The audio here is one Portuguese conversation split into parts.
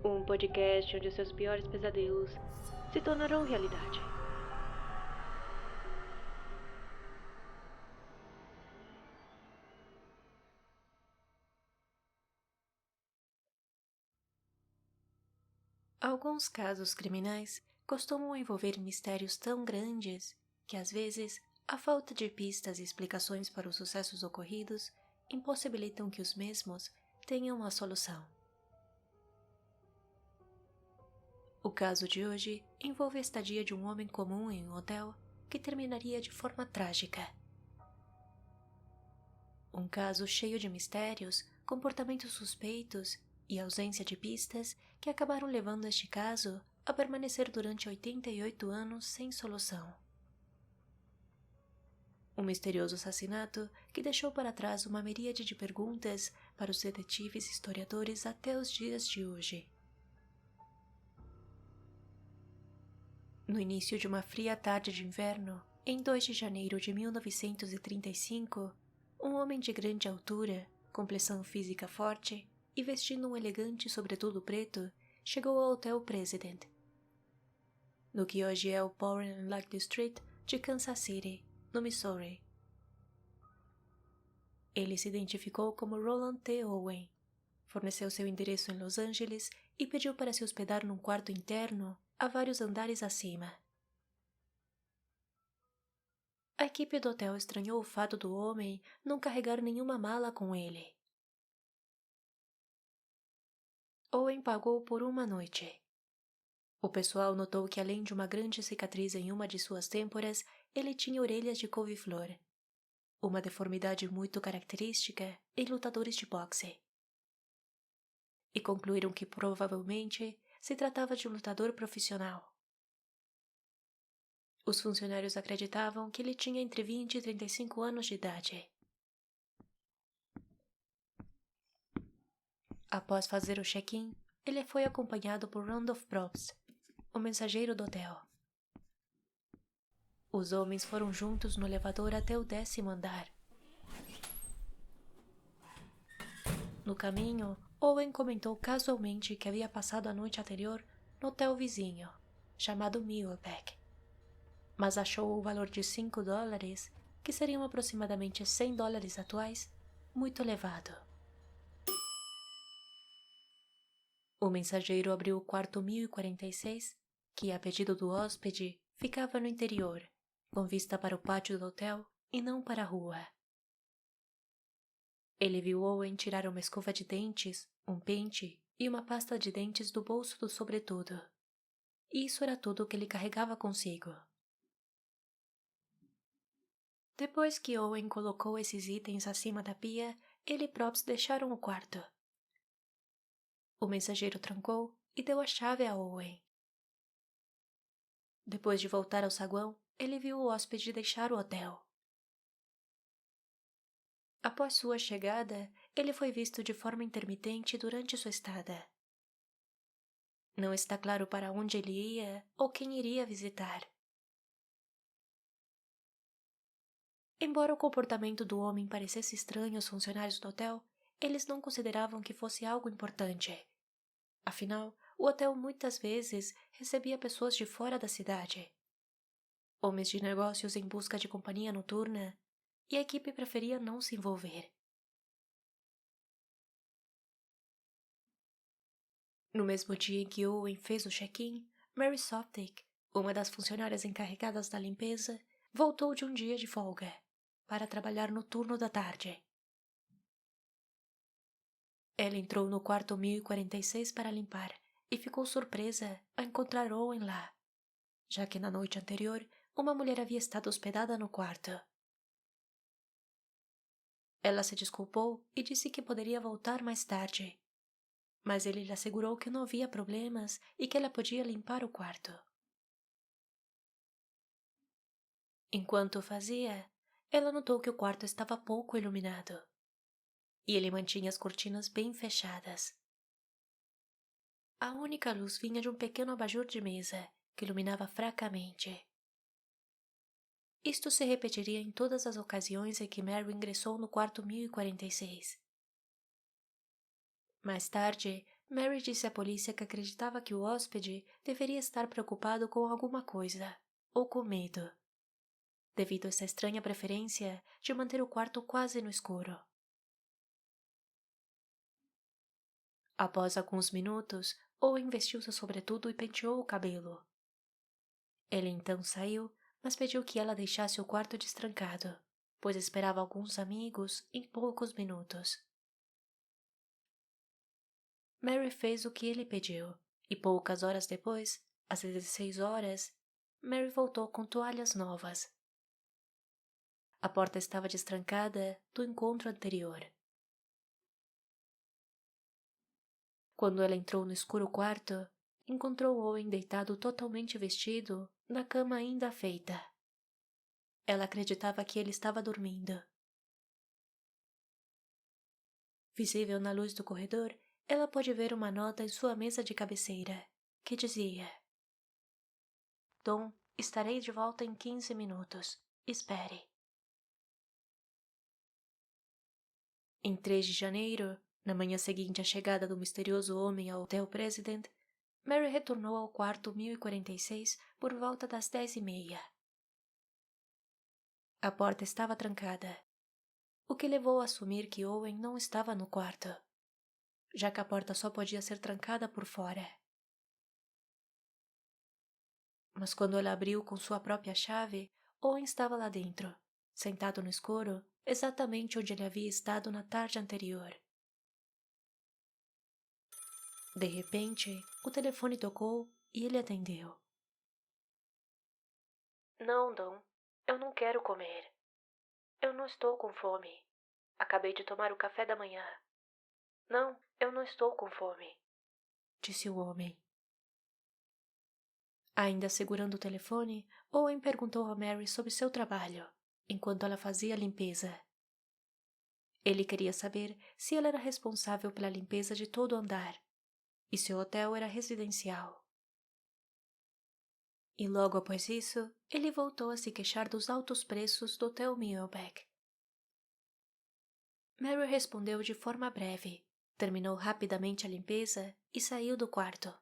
Um podcast onde os seus piores pesadelos se tornarão realidade. Alguns casos criminais costumam envolver mistérios tão grandes que, às vezes, a falta de pistas e explicações para os sucessos ocorridos impossibilitam que os mesmos tenham uma solução. O caso de hoje envolve a estadia de um homem comum em um hotel que terminaria de forma trágica. Um caso cheio de mistérios, comportamentos suspeitos e ausência de pistas que acabaram levando este caso a permanecer durante 88 anos sem solução. Um misterioso assassinato que deixou para trás uma miríade de perguntas para os detetives e historiadores até os dias de hoje. No início de uma fria tarde de inverno, em 2 de janeiro de 1935, um homem de grande altura, complexão física forte e vestindo um elegante sobretudo preto, chegou ao Hotel President, no que hoje é o Power and Light District de Kansas City, no Missouri. Ele se identificou como Roland T. Owen, forneceu seu endereço em Los Angeles e pediu para se hospedar num quarto interno a vários andares acima. A equipe do hotel estranhou o fato do homem não carregar nenhuma mala com ele. Owen pagou por uma noite. O pessoal notou que, além de uma grande cicatriz em uma de suas têmporas, ele tinha orelhas de couve-flor, uma deformidade muito característica em lutadores de boxe. E concluíram que provavelmente se tratava de um lutador profissional. Os funcionários acreditavam que ele tinha entre 20 e 35 anos de idade. Após fazer o check-in, ele foi acompanhado por Randolph Probst, o mensageiro do hotel. Os homens foram juntos no elevador até o 10º andar. No caminho, Owen comentou casualmente que havia passado a noite anterior no hotel vizinho, chamado Muirbeck, mas achou o valor de $5, que seriam aproximadamente $100 atuais, muito elevado. O mensageiro abriu o quarto 1046, que, a pedido do hóspede, ficava no interior, com vista para o pátio do hotel e não para a rua. Ele viu Owen tirar uma escova de dentes, um pente e uma pasta de dentes do bolso do sobretudo. E isso era tudo o que ele carregava consigo. Depois que Owen colocou esses itens acima da pia, ele e Probst deixaram o quarto. O mensageiro trancou e deu a chave a Owen. Depois de voltar ao saguão, ele viu o hóspede deixar o hotel. Após sua chegada, ele foi visto de forma intermitente durante sua estada. Não está claro para onde ele ia ou quem iria visitar. Embora o comportamento do homem parecesse estranho aos funcionários do hotel, eles não consideravam que fosse algo importante. Afinal, o hotel muitas vezes recebia pessoas de fora da cidade. Homens de negócios em busca de companhia noturna, e a equipe preferia não se envolver. No mesmo dia em que Owen fez o check-in, Mary Soptic, uma das funcionárias encarregadas da limpeza, voltou de um dia de folga para trabalhar no turno da tarde. Ela entrou no quarto 1046 para limpar e ficou surpresa ao encontrar Owen lá, já que na noite anterior uma mulher havia estado hospedada no quarto. Ela se desculpou e disse que poderia voltar mais tarde, mas ele lhe assegurou que não havia problemas e que ela podia limpar o quarto. Enquanto o fazia, ela notou que o quarto estava pouco iluminado, e ele mantinha as cortinas bem fechadas. A única luz vinha de um pequeno abajur de mesa, que iluminava fracamente. Isto se repetiria em todas as ocasiões em que Mary ingressou no quarto 1046. Mais tarde, Mary disse à polícia que acreditava que o hóspede deveria estar preocupado com alguma coisa, ou com medo, devido a essa estranha preferência de manter o quarto quase no escuro. Após alguns minutos, Owen vestiu seu sobretudo e penteou o cabelo. Ele então saiu, mas pediu que ela deixasse o quarto destrancado, pois esperava alguns amigos em poucos minutos. Mary fez o que ele pediu, e poucas horas depois, às 16 horas, Mary voltou com toalhas novas. A porta estava destrancada do encontro anterior. Quando ela entrou no escuro quarto, encontrou Owen deitado totalmente vestido, na cama ainda feita. Ela acreditava que ele estava dormindo. Visível na luz do corredor, ela pôde ver uma nota em sua mesa de cabeceira, que dizia: Tom, estarei de volta em 15 minutos. Espere. Em 3 de janeiro, na manhã seguinte à chegada do misterioso homem ao Hotel President, Mary retornou ao quarto 1046 por volta das 10h30. A porta estava trancada, o que levou a assumir que Owen não estava no quarto, já que a porta só podia ser trancada por fora. Mas quando ela abriu com sua própria chave, Owen estava lá dentro, sentado no escuro, exatamente onde ele havia estado na tarde anterior. De repente, o telefone tocou e ele atendeu. Não, Dom, eu não quero comer. Eu não estou com fome. Acabei de tomar o café da manhã. Não, eu não estou com fome, disse o homem. Ainda segurando o telefone, Owen perguntou a Mary sobre seu trabalho, enquanto ela fazia a limpeza. Ele queria saber se ela era responsável pela limpeza de todo o andar, e se o hotel era residencial. E logo após isso, ele voltou a se queixar dos altos preços do Hotel Muehlebach. Mary respondeu de forma breve, terminou rapidamente a limpeza e saiu do quarto.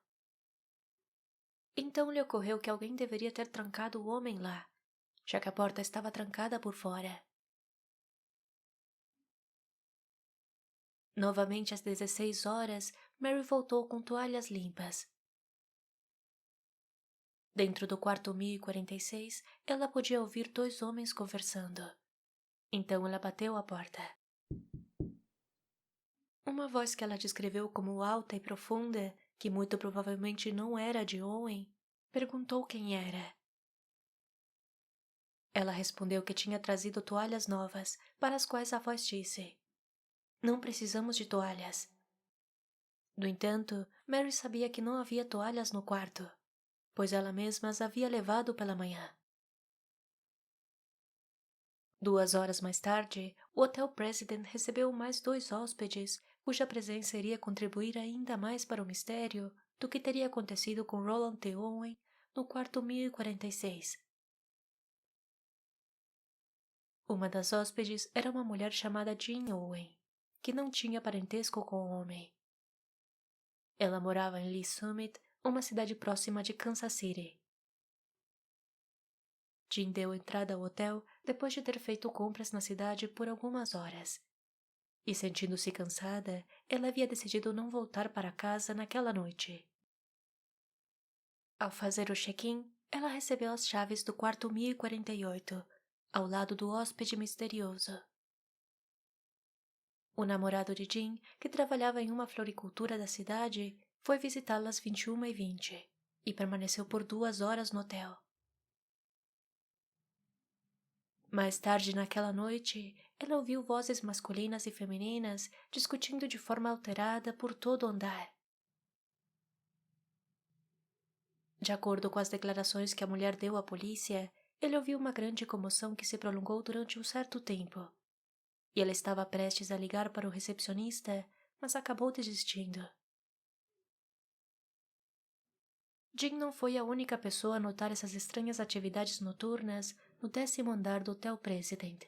Então lhe ocorreu que alguém deveria ter trancado o homem lá, já que a porta estava trancada por fora. Novamente às 16 horas, Mary voltou com toalhas limpas. Dentro do quarto 1046, ela podia ouvir 2 homens conversando. Então ela bateu à porta. Uma voz que ela descreveu como alta e profunda, que muito provavelmente não era de Owen, perguntou quem era. Ela respondeu que tinha trazido toalhas novas, para as quais a voz disse: Não precisamos de toalhas. No entanto, Mary sabia que não havia toalhas no quarto, pois ela mesma as havia levado pela manhã. 2 horas mais tarde, o Hotel President recebeu mais 2 hóspedes, cuja presença iria contribuir ainda mais para o mistério do que teria acontecido com Roland T. Owen no quarto 1046. Uma das hóspedes era uma mulher chamada Jean Owen, que não tinha parentesco com o homem. Ela morava em Lee Summit, uma cidade próxima de Kansas City. Jean deu entrada ao hotel depois de ter feito compras na cidade por algumas horas. E sentindo-se cansada, ela havia decidido não voltar para casa naquela noite. Ao fazer o check-in, ela recebeu as chaves do quarto 1048, ao lado do hóspede misterioso. O namorado de Jean, que trabalhava em uma floricultura da cidade, foi visitá-la às 21h20 e permaneceu por 2 horas no hotel. Mais tarde naquela noite, ela ouviu vozes masculinas e femininas discutindo de forma alterada por todo o andar. De acordo com as declarações que a mulher deu à polícia, ele ouviu uma grande comoção que se prolongou durante um certo tempo. E ela estava prestes a ligar para o recepcionista, mas acabou desistindo. Jean não foi a única pessoa a notar essas estranhas atividades noturnas no 10º andar do Hotel President.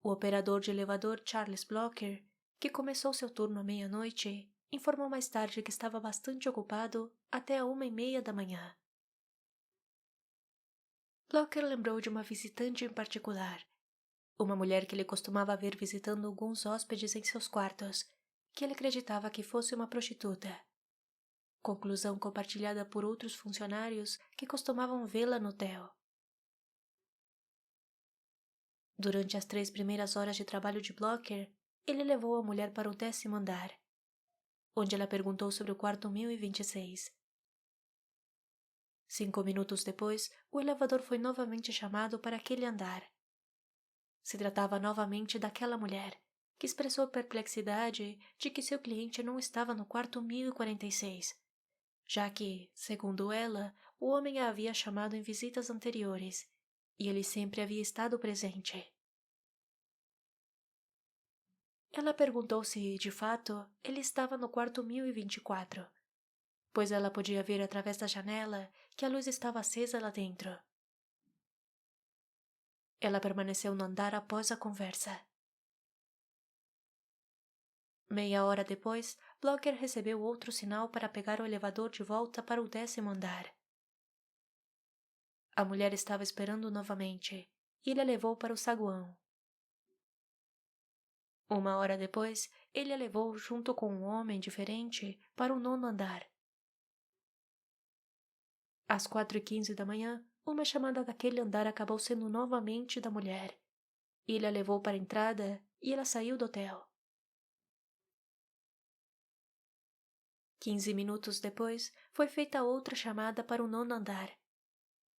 O operador de elevador Charles Blocker, que começou seu turno à meia-noite, informou mais tarde que estava bastante ocupado até a 1h30 da manhã. Blocker lembrou de uma visitante em particular, uma mulher que ele costumava ver visitando alguns hóspedes em seus quartos, que ele acreditava que fosse uma prostituta. Conclusão compartilhada por outros funcionários que costumavam vê-la no hotel. Durante as 3 primeiras horas de trabalho de Blocker, ele levou a mulher para o 10º andar, onde ela perguntou sobre o quarto 1026. 5 minutos depois, o elevador foi novamente chamado para aquele andar. Se tratava novamente daquela mulher, que expressou perplexidade de que seu cliente não estava no quarto 1046, já que, segundo ela, o homem a havia chamado em visitas anteriores, e ele sempre havia estado presente. Ela perguntou se, de fato, ele estava no quarto 1024, pois ela podia ver através da janela que a luz estava acesa lá dentro. Ela permaneceu no andar após a conversa. Meia hora depois, Blocker recebeu outro sinal para pegar o elevador de volta para o 10º andar. A mulher estava esperando novamente, e ele a levou para o saguão. 1 hora depois, ele a levou junto com um homem diferente para o 9º andar. Às 4h15 da manhã, uma chamada daquele andar acabou sendo novamente da mulher. Ele a levou para a entrada e ela saiu do hotel. 15 minutos depois, foi feita outra chamada para o 9º andar.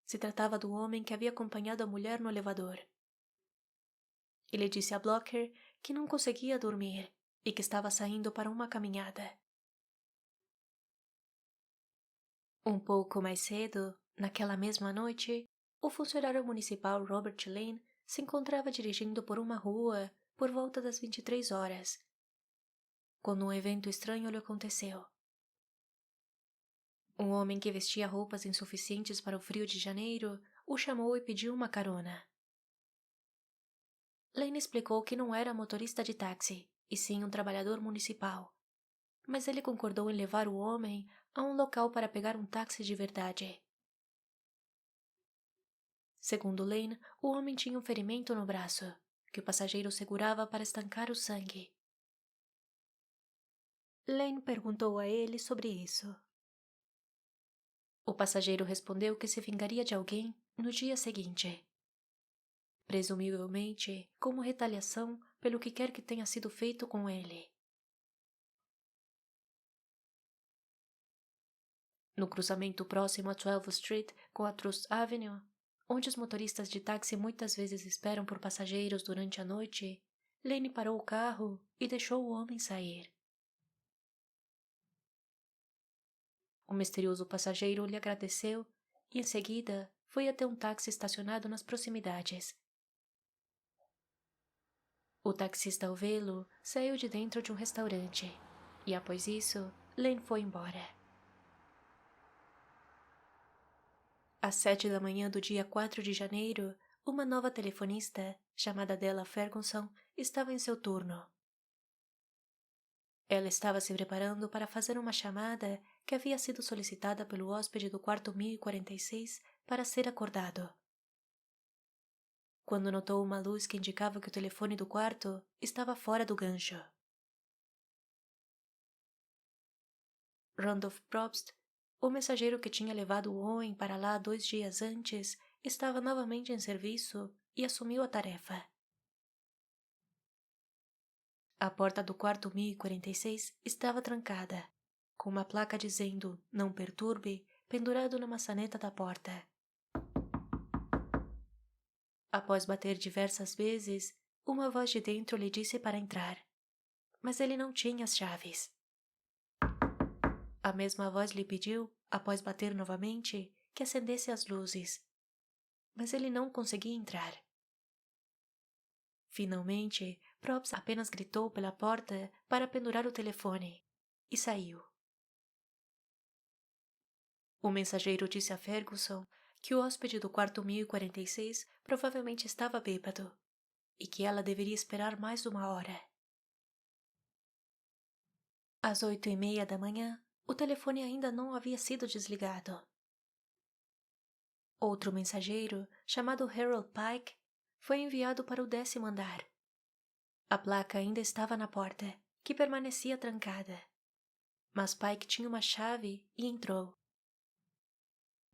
Se tratava do homem que havia acompanhado a mulher no elevador. Ele disse a Blocker que não conseguia dormir e que estava saindo para uma caminhada. Um pouco mais cedo, naquela mesma noite, o funcionário municipal Robert Lane se encontrava dirigindo por uma rua por volta das 23 horas, quando um evento estranho lhe aconteceu. Um homem que vestia roupas insuficientes para o frio de janeiro o chamou e pediu uma carona. Lane explicou que não era motorista de táxi, e sim um trabalhador municipal, mas ele concordou em levar o homem a um local para pegar um táxi de verdade. Segundo Lane, o homem tinha um ferimento no braço, que o passageiro segurava para estancar o sangue. Lane perguntou a ele sobre isso. O passageiro respondeu que se vingaria de alguém no dia seguinte. Presumivelmente, como retaliação pelo que quer que tenha sido feito com ele. No cruzamento próximo a 12th Street com a Trust Avenue, onde os motoristas de táxi muitas vezes esperam por passageiros durante a noite, Lane parou o carro e deixou o homem sair. O misterioso passageiro lhe agradeceu e, em seguida, foi até um táxi estacionado nas proximidades. O taxista ao vê-lo saiu de dentro de um restaurante e, após isso, Lane foi embora. Às 7 da manhã do dia 4 de janeiro, uma nova telefonista, chamada Della Ferguson, estava em seu turno. Ela estava se preparando para fazer uma chamada que havia sido solicitada pelo hóspede do quarto 1046 para ser acordado. Quando notou uma luz que indicava que o telefone do quarto estava fora do gancho. Randolph Probst, o mensageiro que tinha levado o homem para lá 2 dias antes, estava novamente em serviço e assumiu a tarefa. A porta do quarto 1046 estava trancada, com uma placa dizendo "Não perturbe" pendurado na maçaneta da porta. Após bater diversas vezes, uma voz de dentro lhe disse para entrar, mas ele não tinha as chaves. A mesma voz lhe pediu, após bater novamente, que acendesse as luzes, mas ele não conseguia entrar. Finalmente, Probst apenas gritou pela porta para pendurar o telefone e saiu. O mensageiro disse a Ferguson que o hóspede do quarto 1046 provavelmente estava bêbado e que ela deveria esperar mais 1 hora. Às 8h30 da manhã, o telefone ainda não havia sido desligado. Outro mensageiro, chamado Harold Pike, foi enviado para o 10º andar. A placa ainda estava na porta, que permanecia trancada. Mas Pike tinha uma chave e entrou.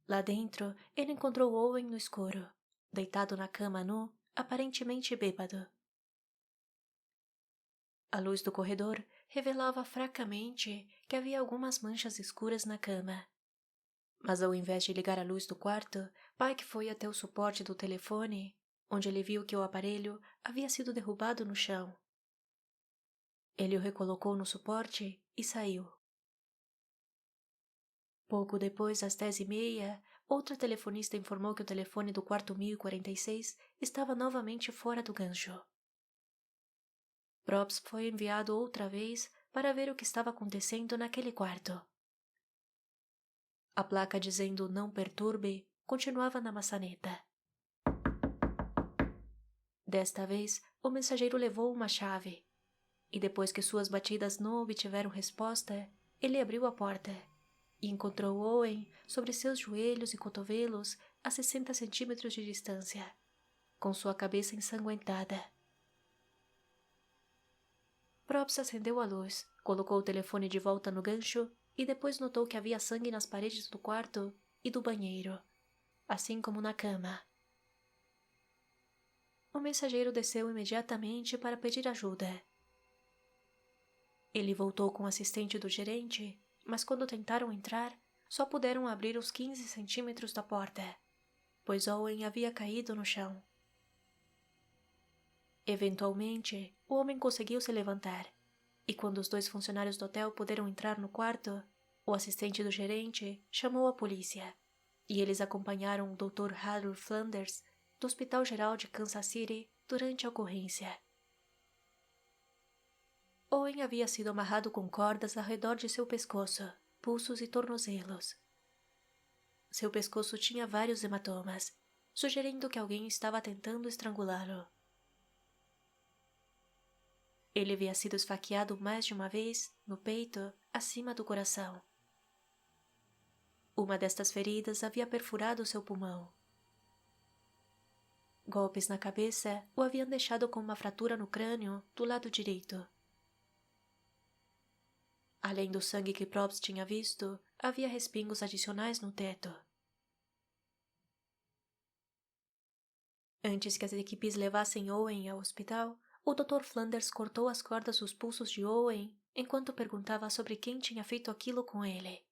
Lá dentro, ele encontrou Owen no escuro, deitado na cama nu, aparentemente bêbado. A luz do corredor revelava fracamente que havia algumas manchas escuras na cama. Mas ao invés de ligar a luz do quarto, Pike foi até o suporte do telefone, onde ele viu que o aparelho havia sido derrubado no chão. Ele o recolocou no suporte e saiu. Pouco depois, às 10h30, outra telefonista informou que o telefone do quarto 1046 estava novamente fora do gancho. Probst foi enviado outra vez para ver o que estava acontecendo naquele quarto. A placa dizendo "não perturbe" continuava na maçaneta. Desta vez, o mensageiro levou uma chave, e depois que suas batidas não obtiveram resposta, ele abriu a porta e encontrou Owen sobre seus joelhos e cotovelos a 60 centímetros de distância, com sua cabeça ensanguentada. Probst acendeu a luz, colocou o telefone de volta no gancho e depois notou que havia sangue nas paredes do quarto e do banheiro, assim como na cama. O mensageiro desceu imediatamente para pedir ajuda. Ele voltou com o assistente do gerente, mas quando tentaram entrar, só puderam abrir os 15 centímetros da porta, pois Owen havia caído no chão. Eventualmente, o homem conseguiu se levantar, e quando os 2 funcionários do hotel puderam entrar no quarto, o assistente do gerente chamou a polícia, e eles acompanharam o Dr. Harold Flanders do Hospital Geral de Kansas City durante a ocorrência. Owen havia sido amarrado com cordas ao redor de seu pescoço, pulsos e tornozelos. Seu pescoço tinha vários hematomas, sugerindo que alguém estava tentando estrangulá-lo. Ele havia sido esfaqueado mais de uma vez, no peito, acima do coração. Uma destas feridas havia perfurado seu pulmão. Golpes na cabeça o haviam deixado com uma fratura no crânio do lado direito. Além do sangue que Probst tinha visto, havia respingos adicionais no teto. Antes que as equipes levassem Owen ao hospital, o Dr. Flanders cortou as cordas dos pulsos de Owen enquanto perguntava sobre quem tinha feito aquilo com ele.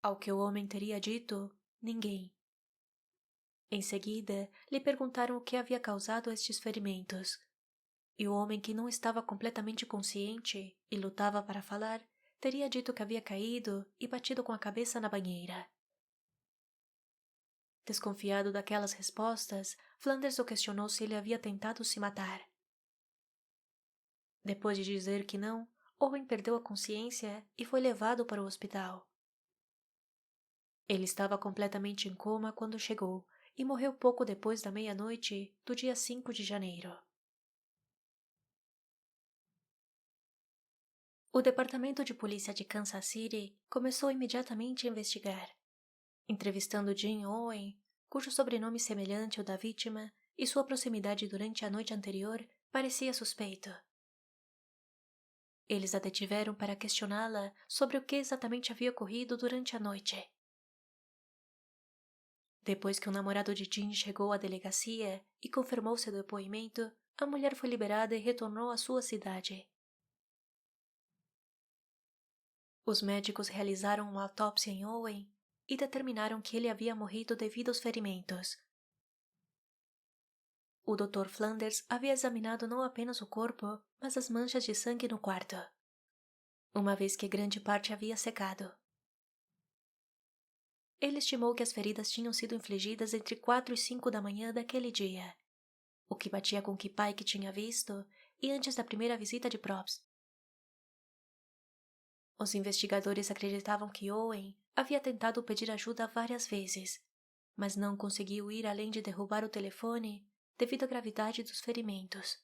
Ao que o homem teria dito, ninguém. Em seguida, lhe perguntaram o que havia causado estes ferimentos. E o homem, que não estava completamente consciente e lutava para falar, teria dito que havia caído e batido com a cabeça na banheira. Desconfiado daquelas respostas, Flanders o questionou se ele havia tentado se matar. Depois de dizer que não, Owen perdeu a consciência e foi levado para o hospital. Ele estava completamente em coma quando chegou e morreu pouco depois da meia-noite do dia 5 de janeiro. O Departamento de Polícia de Kansas City começou imediatamente a investigar, entrevistando Jim Owen, cujo sobrenome semelhante ao da vítima e sua proximidade durante a noite anterior parecia suspeito. Eles a detiveram para questioná-la sobre o que exatamente havia ocorrido durante a noite. Depois que o namorado de Jean chegou à delegacia e confirmou seu depoimento, a mulher foi liberada e retornou à sua cidade. Os médicos realizaram uma autópsia em Owen e determinaram que ele havia morrido devido aos ferimentos. O Dr. Flanders havia examinado não apenas o corpo, mas as manchas de sangue no quarto, uma vez que grande parte havia secado. Ele estimou que as feridas tinham sido infligidas entre 4 e 5 da manhã daquele dia, o que batia com o que Pike tinha visto e antes da primeira visita de Probst. Os investigadores acreditavam que Owen havia tentado pedir ajuda várias vezes, mas não conseguiu ir além de derrubar o telefone devido à gravidade dos ferimentos.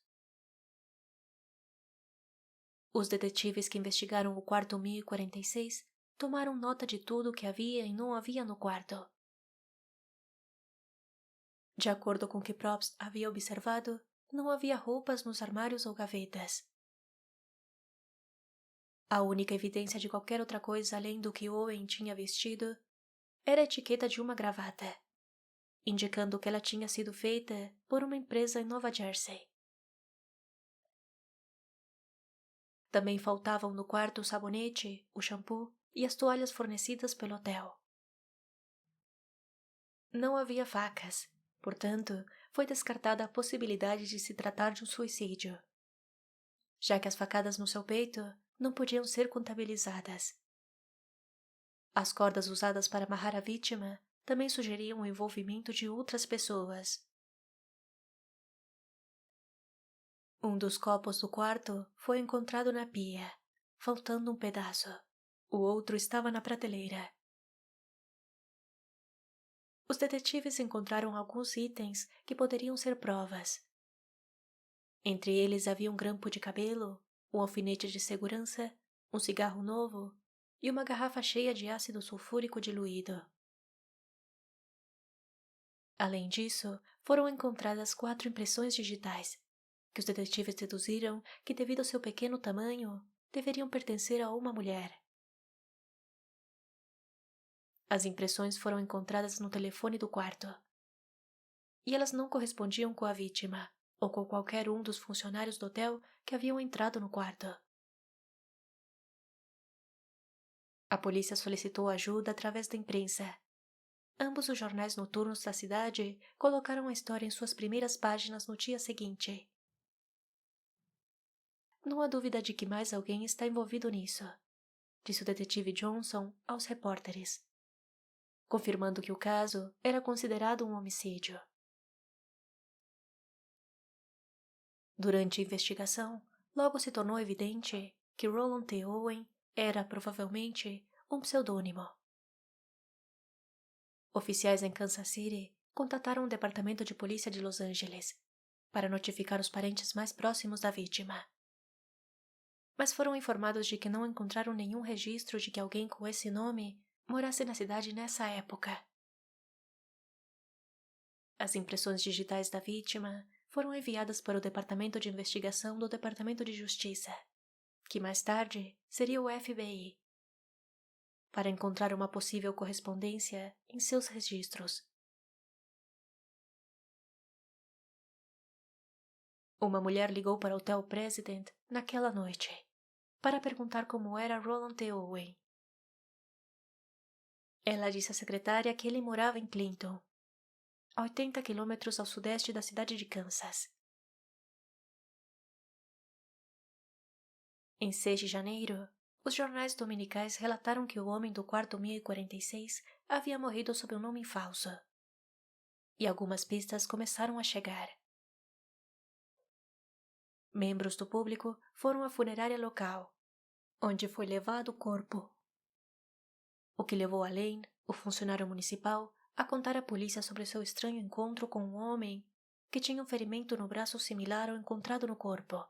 Os detetives que investigaram o quarto 1046 tomaram nota de tudo o que havia e não havia no quarto. De acordo com o que Probst havia observado, não havia roupas nos armários ou gavetas. A única evidência de qualquer outra coisa além do que Owen tinha vestido era a etiqueta de uma gravata, indicando que ela tinha sido feita por uma empresa em Nova Jersey. Também faltavam no quarto o sabonete, o shampoo e as toalhas fornecidas pelo hotel. Não havia facas, portanto, foi descartada a possibilidade de se tratar de um suicídio, já que as facadas no seu peito não podiam ser contabilizadas. As cordas usadas para amarrar a vítima também sugeriam o envolvimento de outras pessoas. Um dos copos do quarto foi encontrado na pia, faltando um pedaço. O outro estava na prateleira. Os detetives encontraram alguns itens que poderiam ser provas. Entre eles havia um grampo de cabelo, um alfinete de segurança, um cigarro novo e uma garrafa cheia de ácido sulfúrico diluído. Além disso, foram encontradas 4 impressões digitais, que os detetives deduziram que, devido ao seu pequeno tamanho, deveriam pertencer a uma mulher. As impressões foram encontradas no telefone do quarto. E elas não correspondiam com a vítima, ou com qualquer um dos funcionários do hotel que haviam entrado no quarto. A polícia solicitou ajuda através da imprensa. Ambos os jornais noturnos da cidade colocaram a história em suas primeiras páginas no dia seguinte. Não há dúvida de que mais alguém está envolvido nisso, disse o detetive Johnson aos repórteres, confirmando que o caso era considerado um homicídio. Durante a investigação, logo se tornou evidente que Roland T. Owen era, provavelmente, um pseudônimo. Oficiais em Kansas City contataram o Departamento de Polícia de Los Angeles para notificar os parentes mais próximos da vítima. Mas foram informados de que não encontraram nenhum registro de que alguém com esse nome morasse na cidade nessa época. As impressões digitais da vítima foram enviadas para o Departamento de Investigação do Departamento de Justiça, que mais tarde seria o FBI, para encontrar uma possível correspondência em seus registros. Uma mulher ligou para o Hotel President naquela noite para perguntar como era Roland T. Owen. Ela disse à secretária que ele morava em Clinton, a 80 quilômetros ao sudeste da cidade de Kansas. Em 6 de janeiro, os jornais dominicais relataram que o homem do quarto 1046 havia morrido sob um nome falso. E algumas pistas começaram a chegar. Membros do público foram à funerária local, onde foi levado o corpo. O que levou além o funcionário municipal a contar à polícia sobre seu estranho encontro com um homem que tinha um ferimento no braço similar ao encontrado no corpo.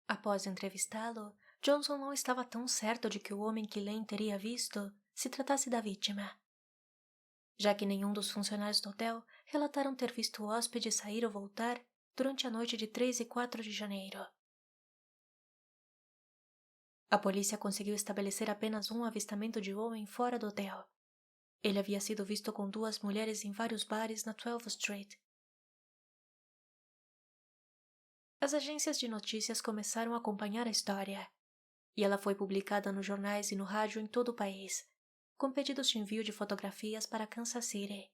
Após entrevistá-lo, Johnson não estava tão certo de que o homem que Lane teria visto se tratasse da vítima, já que nenhum dos funcionários do hotel relataram ter visto o hóspede sair ou voltar durante a noite de 3 e 4 de janeiro. A polícia conseguiu estabelecer apenas um avistamento de Owen fora do hotel. Ele havia sido visto com 2 mulheres em vários bares na 12th Street. As agências de notícias começaram a acompanhar a história, e ela foi publicada nos jornais e no rádio em todo o país, com pedidos de envio de fotografias para Kansas City.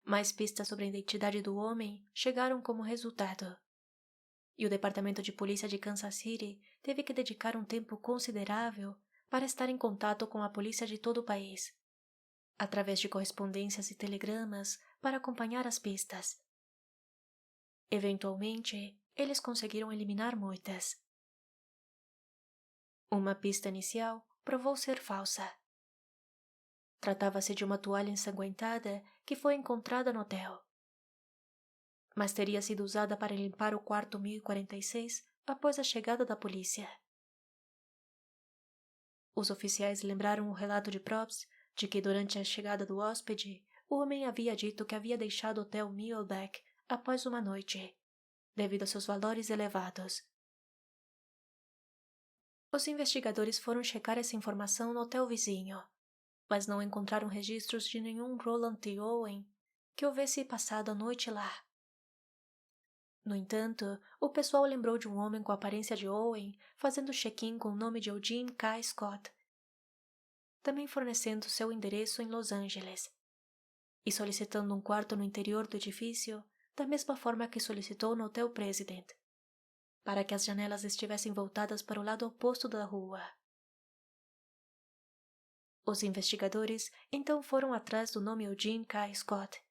Mais pistas sobre a identidade do homem chegaram como resultado, e o Departamento de Polícia de Kansas City teve que dedicar um tempo considerável para estar em contato com a polícia de todo o país, através de correspondências e telegramas para acompanhar as pistas. Eventualmente, eles conseguiram eliminar muitas. Uma pista inicial provou ser falsa. Tratava-se de uma toalha ensanguentada que foi encontrada no hotel. mas teria sido usada para limpar o quarto 1046 após a chegada da polícia. Os oficiais lembraram o relato de Probst de que durante a chegada do hóspede, o homem havia dito que havia deixado o Hotel Muehlebach após uma noite, devido a seus valores elevados. Os investigadores foram checar essa informação no hotel vizinho, mas não encontraram registros de nenhum Roland T. Owen que houvesse passado a noite lá. No entanto, o pessoal lembrou de um homem com a aparência de Owen fazendo check-in com o nome de Eugene K. Scott, também fornecendo seu endereço em Los Angeles, e solicitando um quarto no interior do edifício da mesma forma que solicitou no Hotel President, para que as janelas estivessem voltadas para o lado oposto da rua. Os investigadores então foram atrás do nome Eugene K. Scott,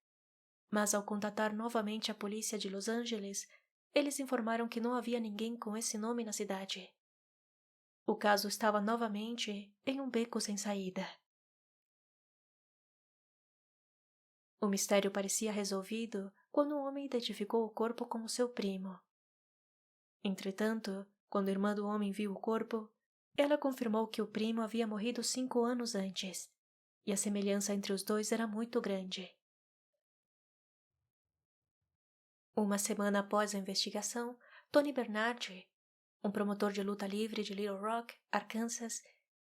mas ao contatar novamente a polícia de Los Angeles, eles informaram que não havia ninguém com esse nome na cidade. O caso estava novamente em um beco sem saída. O mistério parecia resolvido quando o homem identificou o corpo como seu primo. Entretanto, quando a irmã do homem viu o corpo, ela confirmou que o primo havia morrido 5 anos antes, e a semelhança entre os dois era muito grande. Uma semana após a investigação, Tony Bernardi, um promotor de luta livre de Little Rock, Arkansas,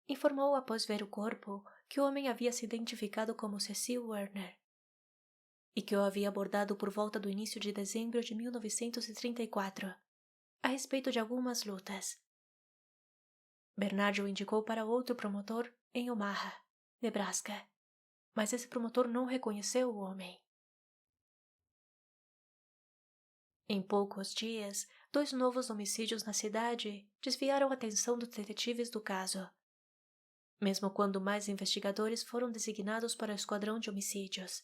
informou após ver o corpo que o homem havia se identificado como Cecil Werner e que o havia abordado por volta do início de dezembro de 1934, a respeito de algumas lutas. Bernardi o indicou para outro promotor em Omaha, Nebraska, mas esse promotor não reconheceu o homem. Em poucos dias, 2 novos homicídios na cidade desviaram a atenção dos detetives do caso, mesmo quando mais investigadores foram designados para o esquadrão de homicídios.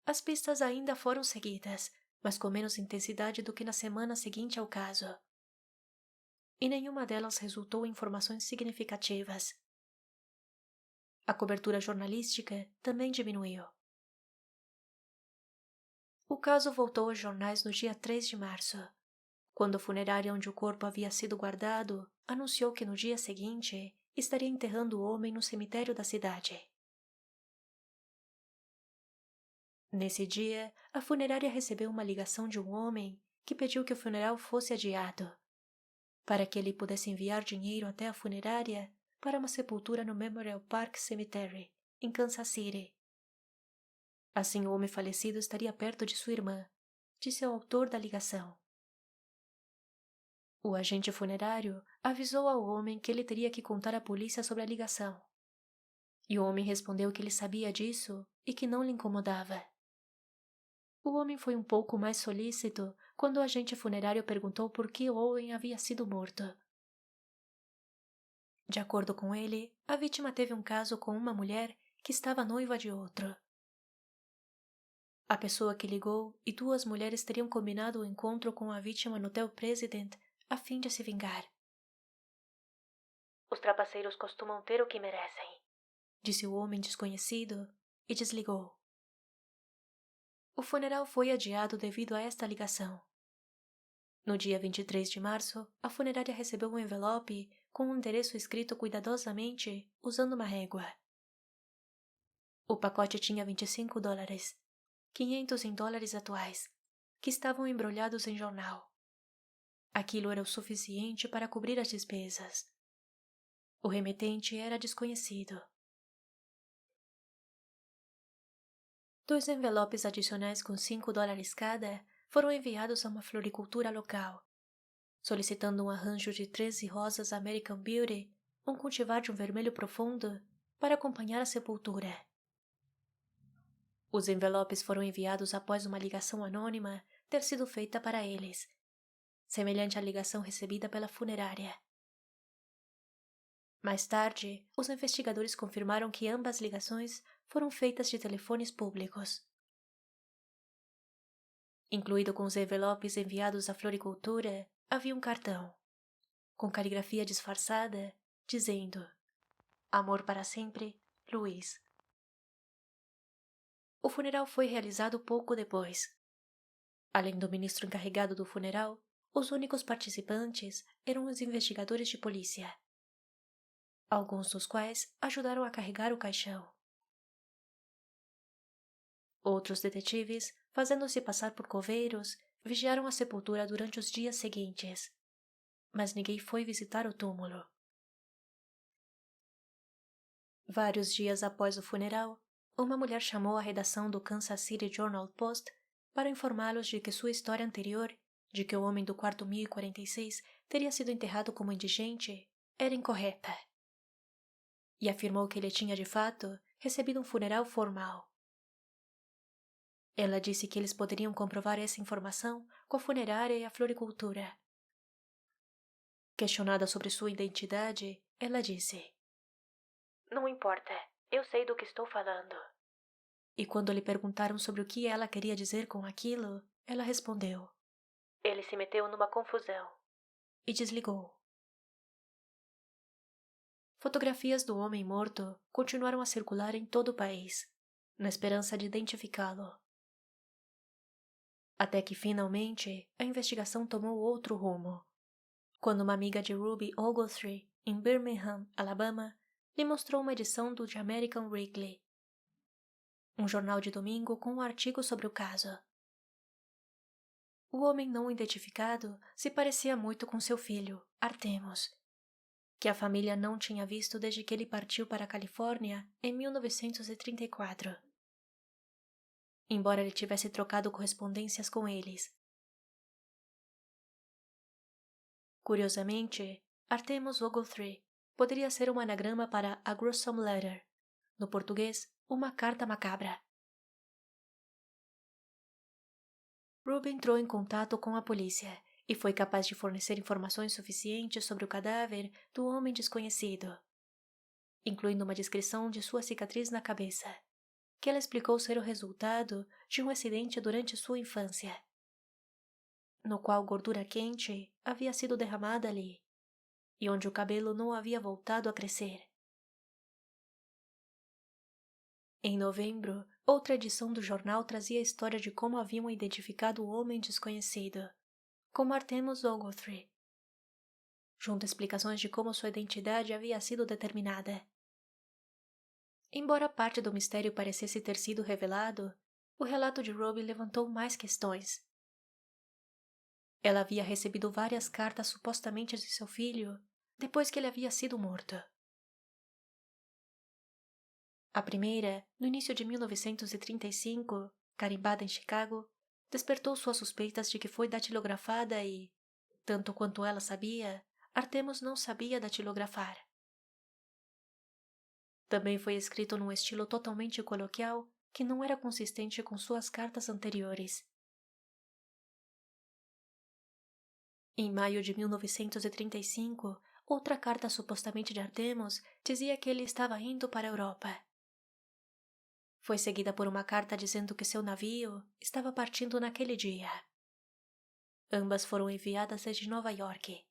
As pistas ainda foram seguidas, mas com menos intensidade do que na semana seguinte ao caso. E nenhuma delas resultou em informações significativas. A cobertura jornalística também diminuiu. O caso voltou aos jornais no dia 3 de março, quando a funerária onde o corpo havia sido guardado anunciou que no dia seguinte estaria enterrando o homem no cemitério da cidade. Nesse dia, a funerária recebeu uma ligação de um homem que pediu que o funeral fosse adiado, para que ele pudesse enviar dinheiro até a funerária para uma sepultura no Memorial Park Cemetery, em Kansas City. Assim o homem falecido estaria perto de sua irmã, disse o autor da ligação. O agente funerário avisou ao homem que ele teria que contar à polícia sobre a ligação. E o homem respondeu que ele sabia disso e que não lhe incomodava. O homem foi um pouco mais solícito quando o agente funerário perguntou por que Owen havia sido morto. De acordo com ele, a vítima teve um caso com uma mulher que estava noiva de outro. A pessoa que ligou e 2 mulheres teriam combinado o encontro com a vítima no Hotel President a fim de se vingar. Os trapaceiros costumam ter o que merecem, disse o homem desconhecido e desligou. O funeral foi adiado devido a esta ligação. No dia 23 de março, a funerária recebeu um envelope com um endereço escrito cuidadosamente usando uma régua. O pacote tinha $25, 500 em dólares atuais, que estavam embrulhados em jornal. Aquilo era o suficiente para cobrir as despesas. O remetente era desconhecido. 2 envelopes adicionais com $5 cada foram enviados a uma floricultura local, solicitando um arranjo de 13 rosas American Beauty, um cultivar de um vermelho profundo, para acompanhar a sepultura. Os envelopes foram enviados após uma ligação anônima ter sido feita para eles, semelhante à ligação recebida pela funerária. Mais tarde, os investigadores confirmaram que ambas ligações foram feitas de telefones públicos. Incluído com os envelopes enviados à floricultura, havia um cartão, com caligrafia disfarçada, dizendo: Amor para sempre, Luiz. O funeral foi realizado pouco depois. Além do ministro encarregado do funeral, os únicos participantes eram os investigadores de polícia, alguns dos quais ajudaram a carregar o caixão. Outros detetives, fazendo-se passar por coveiros, vigiaram a sepultura durante os dias seguintes, mas ninguém foi visitar o túmulo. Vários dias após o funeral, uma mulher chamou a redação do Kansas City Journal-Post para informá-los de que sua história anterior, de que o homem do quarto 1046 teria sido enterrado como indigente, era incorreta. E afirmou que ele tinha, de fato, recebido um funeral formal. Ela disse que eles poderiam comprovar essa informação com a funerária e a floricultura. Questionada sobre sua identidade, ela disse: "Não importa, eu sei do que estou falando." E quando lhe perguntaram sobre o que ela queria dizer com aquilo, ela respondeu: "Ele se meteu numa confusão." E desligou. Fotografias do homem morto continuaram a circular em todo o país, na esperança de identificá-lo. Até que, finalmente, a investigação tomou outro rumo, quando uma amiga de Ruby Ogletree, em Birmingham, Alabama, lhe mostrou uma edição do The American Weekly, um jornal de domingo com um artigo sobre o caso. O homem não identificado se parecia muito com seu filho, Artemus, que a família não tinha visto desde que ele partiu para a Califórnia em 1934. Embora ele tivesse trocado correspondências com eles. Curiosamente, Artemus Ogletree poderia ser um anagrama para A Gruesome Letter, no português, uma carta macabra. Ruby entrou em contato com a polícia e foi capaz de fornecer informações suficientes sobre o cadáver do homem desconhecido, incluindo uma descrição de sua cicatriz na cabeça, que ela explicou ser o resultado de um acidente durante sua infância, no qual gordura quente havia sido derramada ali, e onde o cabelo não havia voltado a crescer. Em novembro, outra edição do jornal trazia a história de como haviam identificado o homem desconhecido, como Artemus Ogletree, junto a explicações de como sua identidade havia sido determinada. Embora parte do mistério parecesse ter sido revelado, o relato de Ruby levantou mais questões. Ela havia recebido várias cartas supostamente de seu filho depois que ele havia sido morto. A primeira, no início de 1935, carimbada em Chicago, despertou suas suspeitas de que foi datilografada e, tanto quanto ela sabia, Artemus não sabia datilografar. Também foi escrito num estilo totalmente coloquial que não era consistente com suas cartas anteriores. Em maio de 1935, outra carta supostamente de Artemus dizia que ele estava indo para a Europa. Foi seguida por uma carta dizendo que seu navio estava partindo naquele dia. Ambas foram enviadas desde Nova York.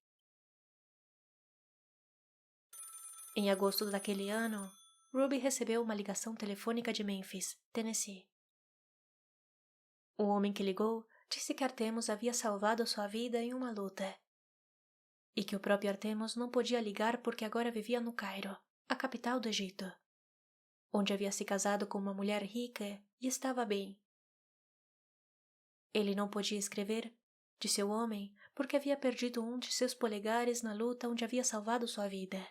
Em agosto daquele ano, Ruby recebeu uma ligação telefônica de Memphis, Tennessee. O homem que ligou disse que Artemus havia salvado sua vida em uma luta e que o próprio Artemus não podia ligar porque agora vivia no Cairo, a capital do Egito, onde havia se casado com uma mulher rica e estava bem. Ele não podia escrever, disse o homem, porque havia perdido um de seus polegares na luta onde havia salvado sua vida.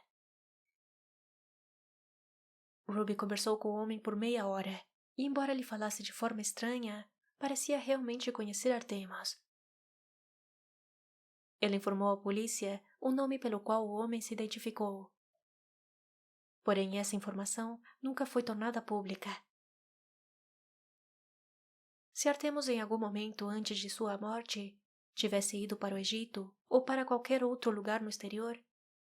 Ruby conversou com o homem por meia hora, e embora lhe falasse de forma estranha, parecia realmente conhecer Artemus. Ele informou à polícia o nome pelo qual o homem se identificou. Porém, essa informação nunca foi tornada pública. Se Artemus em algum momento antes de sua morte tivesse ido para o Egito ou para qualquer outro lugar no exterior,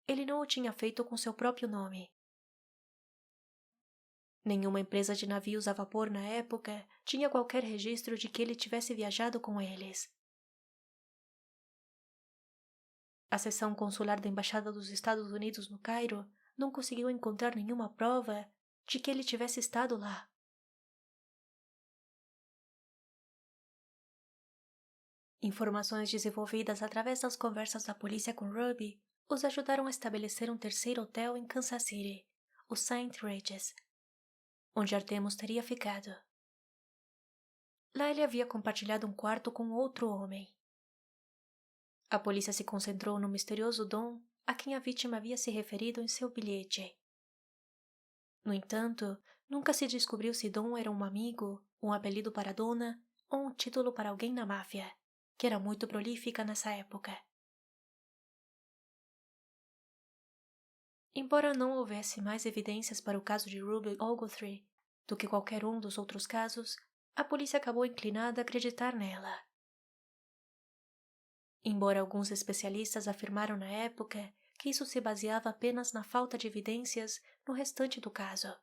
ele não o tinha feito com seu próprio nome. Nenhuma empresa de navios a vapor na época tinha qualquer registro de que ele tivesse viajado com eles. A seção consular da Embaixada dos Estados Unidos no Cairo não conseguiu encontrar nenhuma prova de que ele tivesse estado lá. Informações desenvolvidas através das conversas da polícia com Ruby os ajudaram a estabelecer um terceiro hotel em Kansas City, o St. Regis, onde Artemus teria ficado. Lá ele havia compartilhado um quarto com outro homem. A polícia se concentrou no misterioso Don a quem a vítima havia se referido em seu bilhete. No entanto, nunca se descobriu se Don era um amigo, um apelido para a dona ou um título para alguém na máfia, que era muito prolífica nessa época. Embora não houvesse mais evidências para o caso de Ruby Ogletree do que qualquer um dos outros casos, a polícia acabou inclinada a acreditar nela. Embora alguns especialistas afirmaram na época que isso se baseava apenas na falta de evidências no restante do caso.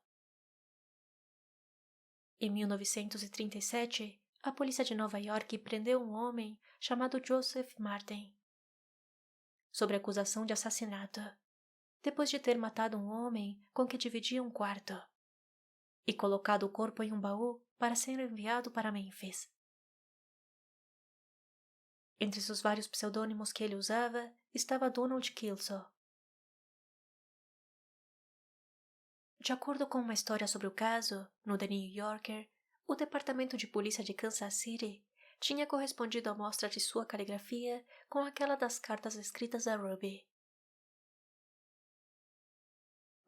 Em 1937, a polícia de Nova York prendeu um homem chamado Joseph Martin, sob acusação de assassinato, depois de ter matado um homem com que dividia um quarto, e colocado o corpo em um baú para ser enviado para Memphis. Entre os vários pseudônimos que ele usava estava Donald Kilso. De acordo com uma história sobre o caso, no The New Yorker, o Departamento de Polícia de Kansas City tinha correspondido a amostra de sua caligrafia com aquela das cartas escritas a Ruby.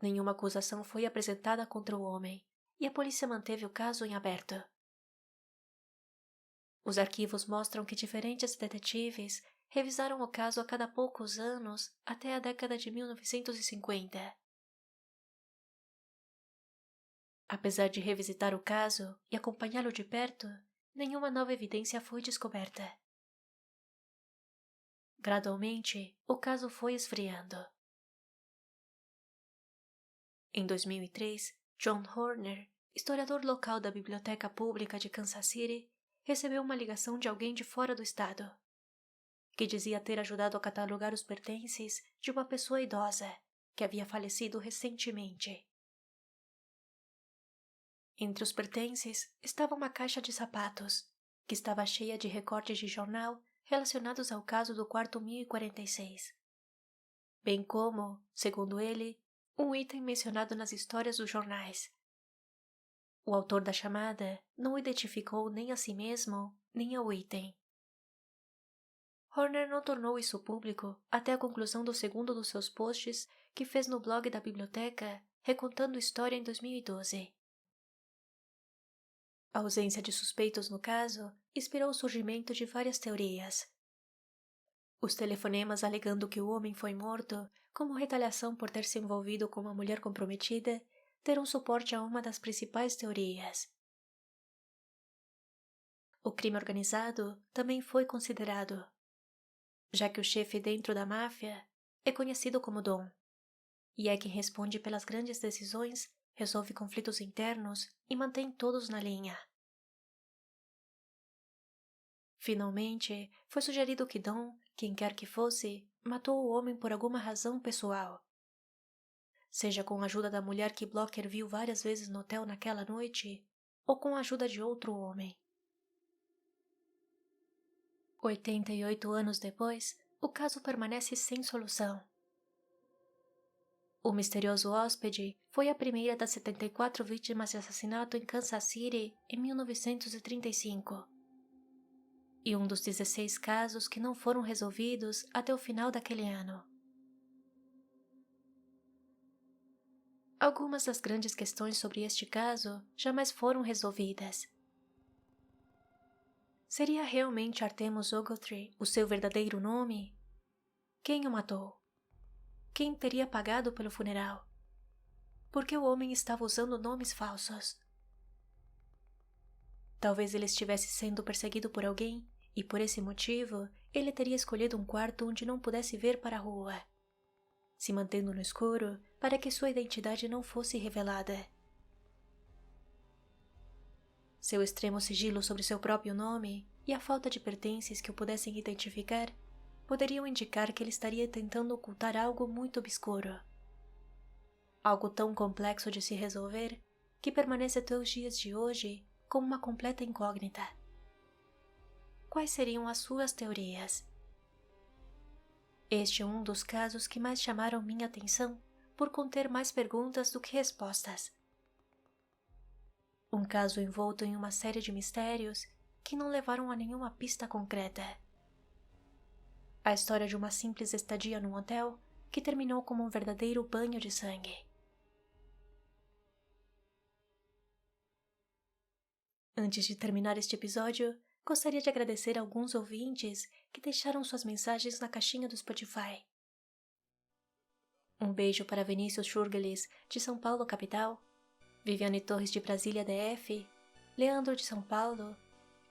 Nenhuma acusação foi apresentada contra o homem, e a polícia manteve o caso em aberto. Os arquivos mostram que diferentes detetives revisaram o caso a cada poucos anos até a década de 1950. Apesar de revisitar o caso e acompanhá-lo de perto, nenhuma nova evidência foi descoberta. Gradualmente, o caso foi esfriando. Em 2003, John Horner, historiador local da Biblioteca Pública de Kansas City, recebeu uma ligação de alguém de fora do estado, que dizia ter ajudado a catalogar os pertences de uma pessoa idosa que havia falecido recentemente. Entre os pertences estava uma caixa de sapatos, que estava cheia de recortes de jornal relacionados ao caso do quarto 1046, bem como, segundo ele, um item mencionado nas histórias dos jornais. O autor da chamada não identificou nem a si mesmo, nem ao item. Horner não tornou isso público até a conclusão do segundo dos seus posts que fez no blog da biblioteca, recontando a história em 2012. A ausência de suspeitos no caso inspirou o surgimento de várias teorias. Os telefonemas alegando que o homem foi morto, como retaliação por ter se envolvido com uma mulher comprometida, deram suporte a uma das principais teorias. O crime organizado também foi considerado, já que o chefe dentro da máfia é conhecido como Don, e é quem responde pelas grandes decisões, resolve conflitos internos e mantém todos na linha. Finalmente, foi sugerido que Don, quem quer que fosse, matou o homem por alguma razão pessoal. Seja com a ajuda da mulher que Blocker viu várias vezes no hotel naquela noite, ou com a ajuda de outro homem. 88 anos depois, o caso permanece sem solução. O misterioso hóspede foi a primeira das 74 vítimas de assassinato em Kansas City em 1935. E um dos 16 casos que não foram resolvidos até o final daquele ano. Algumas das grandes questões sobre este caso jamais foram resolvidas. Seria realmente Artemus Ogletree o seu verdadeiro nome? Quem o matou? Quem teria pagado pelo funeral? Por que o homem estava usando nomes falsos? Talvez ele estivesse sendo perseguido por alguém e, por esse motivo, ele teria escolhido um quarto onde não pudesse ver para a rua, se mantendo no escuro para que sua identidade não fosse revelada. Seu extremo sigilo sobre seu próprio nome e a falta de pertences que o pudessem identificar poderiam indicar que ele estaria tentando ocultar algo muito obscuro. Algo tão complexo de se resolver que permanece até os dias de hoje como uma completa incógnita. quais seriam as suas teorias. Este é um dos casos que mais chamaram minha atenção por conter mais perguntas do que respostas. Um caso envolto em uma série de mistérios que não levaram a nenhuma pista concreta. A história de uma simples estadia num hotel que terminou como um verdadeiro banho de sangue. Antes de terminar este episódio, gostaria de agradecer a alguns ouvintes que deixaram suas mensagens na caixinha do Spotify. Um beijo para Vinícius Schurgelis, de São Paulo, capital, Viviane Torres, de Brasília, DF, Leandro, de São Paulo,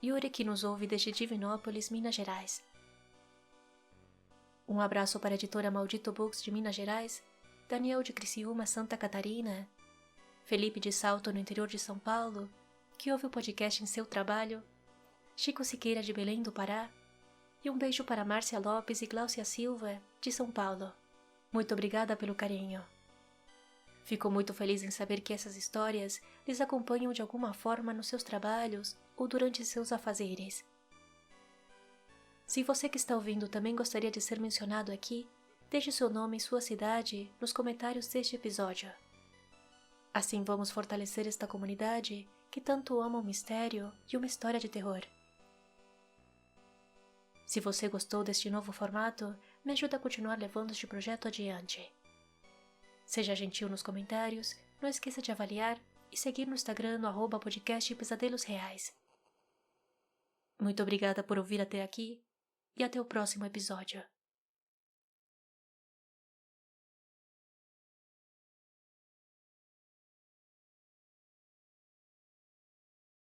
Yuri, que nos ouve desde Divinópolis, Minas Gerais. Um abraço para a editora Maldito Books, de Minas Gerais, Daniel, de Criciúma, Santa Catarina, Felipe, de Salto, no interior de São Paulo, que ouve o podcast em seu trabalho, Chico Siqueira, de Belém do Pará, e um beijo para Márcia Lopes e Gláucia Silva, de São Paulo. Muito obrigada pelo carinho. Fico muito feliz em saber que essas histórias lhes acompanham de alguma forma nos seus trabalhos ou durante seus afazeres. Se você que está ouvindo também gostaria de ser mencionado aqui, deixe seu nome e sua cidade nos comentários deste episódio. Assim vamos fortalecer esta comunidade que tanto ama o mistério e uma história de terror. Se você gostou deste novo formato, me ajuda a continuar levando este projeto adiante. Seja gentil nos comentários, não esqueça de avaliar e seguir no Instagram no @podcast Pesadelos Reais. Muito obrigada por ouvir até aqui e até o próximo episódio.